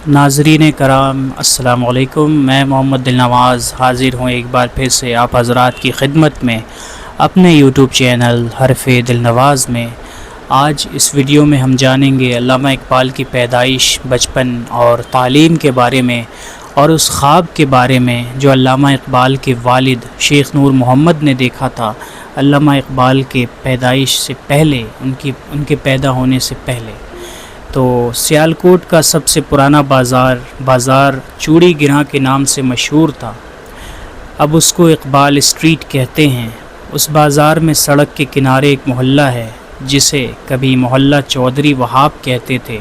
ناظرین کرام السلام علیکم، میں محمد دل نواز حاضر ہوں ایک بار پھر سے آپ حضرات کی خدمت میں اپنے یوٹیوب چینل حرف دل نواز میں۔ آج اس ویڈیو میں ہم جانیں گے علامہ اقبال کی پیدائش، بچپن اور تعلیم کے بارے میں، اور اس خواب کے بارے میں جو علامہ اقبال کے والد شیخ نور محمد نے دیکھا تھا علامہ اقبال کے پیدائش سے پہلے، ان کے پیدا ہونے سے پہلے۔ تو سیالکوٹ کا سب سے پرانا بازار چوڑی گراں کے نام سے مشہور تھا، اب اس کو اقبال اسٹریٹ کہتے ہیں۔ اس بازار میں سڑک کے کنارے ایک محلہ ہے جسے کبھی محلہ چودھری وہاب کہتے تھے،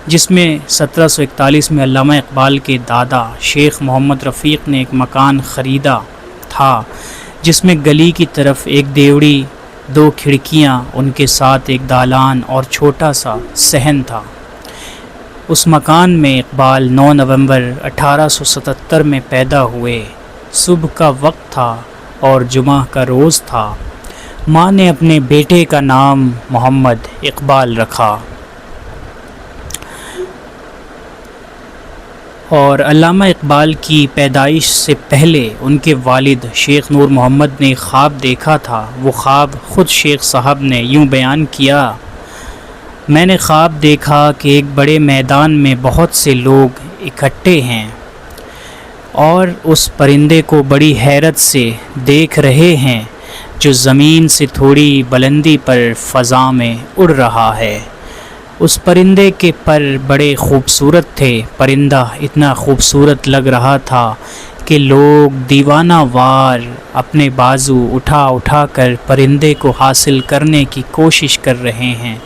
جس میں 1741 میں علامہ اقبال کے دادا شیخ محمد رفیق نے ایک مکان خریدا تھا، جس میں گلی کی طرف ایک دیوڑی، 2 کھڑکیاں، ان کے ساتھ ایک دالان اور چھوٹا سا صحن تھا۔ اس مکان میں اقبال 9 نومبر 1877 میں پیدا ہوئے۔ صبح کا وقت تھا اور جمعہ کا روز تھا۔ ماں نے اپنے بیٹے کا نام محمد اقبال رکھا، اور علامہ اقبال کی پیدائش سے پہلے ان کے والد شیخ نور محمد نے خواب دیکھا تھا۔ وہ خواب خود شیخ صاحب نے یوں بیان کیا: میں نے خواب دیکھا کہ ایک بڑے میدان میں بہت سے لوگ اکٹھے ہیں اور اس پرندے کو بڑی حیرت سے دیکھ رہے ہیں جو زمین سے تھوڑی بلندی پر فضا میں اڑ رہا ہے۔ اس پرندے کے پر بڑے خوبصورت تھے۔ پرندہ اتنا خوبصورت لگ رہا تھا کہ لوگ دیوانہ وار اپنے بازو اٹھا کر پرندے کو حاصل کرنے کی کوشش کر رہے ہیں۔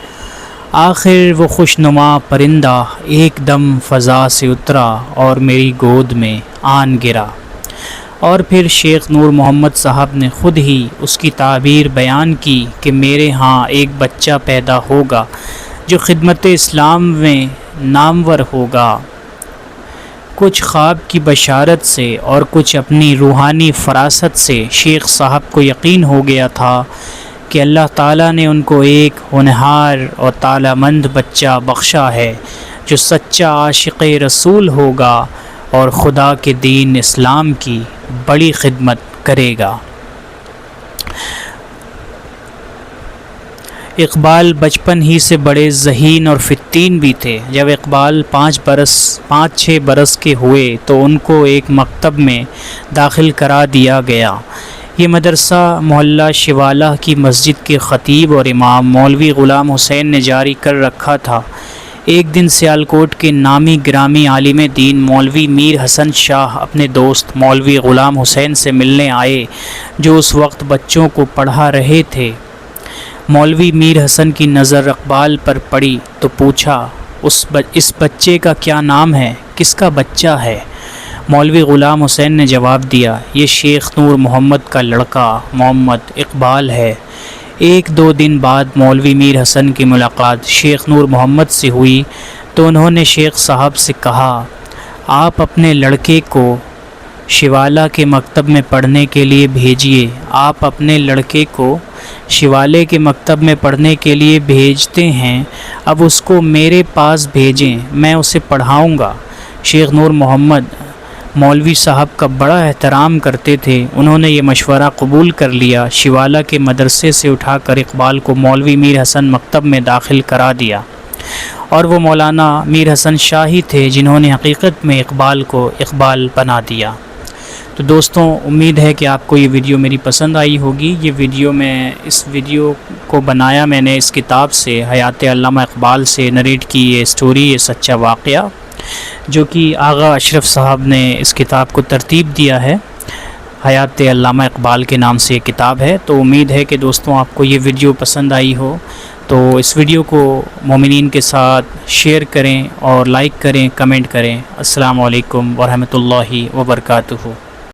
آخر وہ خوشنما پرندہ ایک دم فضا سے اترا اور میری گود میں آن گرا۔ اور پھر شیخ نور محمد صاحب نے خود ہی اس کی تعبیر بیان کی کہ میرے ہاں ایک بچہ پیدا ہوگا جو خدمت اسلام میں نامور ہوگا۔ کچھ خواب کی بشارت سے اور کچھ اپنی روحانی فراست سے شیخ صاحب کو یقین ہو گیا تھا کہ اللہ تعالیٰ نے ان کو ایک ہونہار اور تعالی مند بچہ بخشا ہے جو سچا عاشق رسول ہوگا اور خدا کے دین اسلام کی بڑی خدمت کرے گا۔ اقبال بچپن ہی سے بڑے ذہین اور فتین بھی تھے۔ جب اقبال 5-6 برس کے ہوئے تو ان کو ایک مکتب میں داخل کرا دیا گیا۔ یہ مدرسہ محلہ شوالہ کی مسجد کے خطیب اور امام مولوی غلام حسین نے جاری کر رکھا تھا۔ ایک دن سیالکوٹ کے نامی گرامی عالم دین مولوی میر حسن شاہ اپنے دوست مولوی غلام حسین سے ملنے آئے، جو اس وقت بچوں کو پڑھا رہے تھے۔ مولوی میر حسن کی نظر اقبال پر پڑی تو پوچھا، اس بچے کا کیا نام ہے؟ کس کا بچہ ہے؟ مولوی غلام حسین نے جواب دیا، یہ شیخ نور محمد کا لڑکا محمد اقبال ہے۔ 1-2 دن بعد مولوی میر حسن کی ملاقات شیخ نور محمد سے ہوئی تو انہوں نے شیخ صاحب سے کہا، آپ اپنے لڑکے کو شوالہ کے مکتب میں پڑھنے کے لیے بھیجیے۔ آپ اپنے لڑکے کو شوالے کے مکتب میں پڑھنے کے لیے بھیجتے ہیں، اب اس کو میرے پاس بھیجیں، میں اسے پڑھاؤں گا۔ شیخ نور محمد مولوی صاحب کا بڑا احترام کرتے تھے، انہوں نے یہ مشورہ قبول کر لیا۔ شوالہ کے مدرسے سے اٹھا کر اقبال کو مولوی میر حسن مکتب میں داخل کرا دیا، اور وہ مولانا میر حسن شاہ ہی تھے جنہوں نے حقیقت میں اقبال کو اقبال بنا دیا۔ تو دوستوں، امید ہے کہ آپ کو یہ ویڈیو میری پسند آئی ہوگی۔ اس ویڈیو کو بنایا میں نے اس کتاب سے، حیات علامہ اقبال سے نریٹ کی یہ سٹوری، یہ سچا واقعہ، جو کہ آغا اشرف صاحب نے اس کتاب کو ترتیب دیا ہے۔ حیات علامہ اقبال کے نام سے یہ کتاب ہے۔ تو امید ہے کہ دوستوں آپ کو یہ ویڈیو پسند آئی ہو، تو اس ویڈیو کو مومنین کے ساتھ شیئر کریں اور لائک کریں، کمنٹ کریں۔ السلام علیکم ورحمۃ اللہ وبرکاتہ۔